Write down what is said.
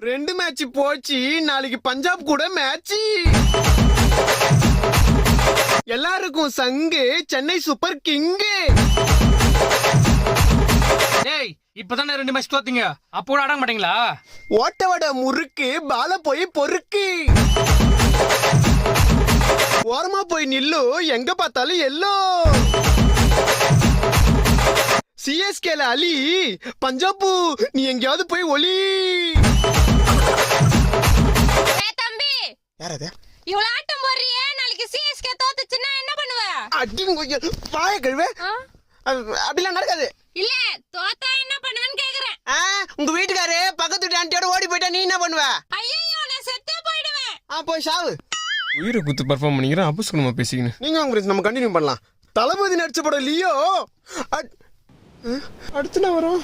2 match போச்சு, நாளைக்கு பஞ்சாப் கூட மேட்ச். எல்லாருக்கும் சங்கு, சென்னை சூப்பர் கிங்கு. டேய் இப்பதானே 2 மேட்ச் தோத்தீங்க, அப்போ கூட ஆட மாட்டீங்களா? ஓட்டவட முறுக்கு பால போய் பொறுக்கு. ஓரமா போய் நில்லு, எங்க பார்த்தாலும் எல்லோ. சிஎஸ்கேல அலி, பஞ்சாபு நீ எங்கயாவது போய் ஒலி. தம்பி யாரது? இவ்வளவு ஆட்டம் போடுறியே, நாளைக்கு சிஎஸ்கே தோத்துச்சுன்னா என்ன பண்ணுவ? அடி வாய கழுவே. அப்படிலாம் நடக்காது. இல்ல தோத்தா என்ன பண்ணுவேன்னு கேக்குறேன். உங்க வீட்டுக்காரு பக்கத்து வீட்டு ஆண்டியோட ஓடி போயிட்டா நீ என்ன பண்ணுவ? ஐயோ நான் செத்தே போயிடுவேன். போய் சாவு. உயிரை குத்து பெர்ஃபார்ம் பண்ணிக்கிறேன். அபஸ்குணமா பேசிக்கின்னு நீங்க வாங்க, நம்ம கண்டினியூ பண்ணலாம். தளபதி நடிச்ச படம் லியோ. அடுத்து நான் வரும்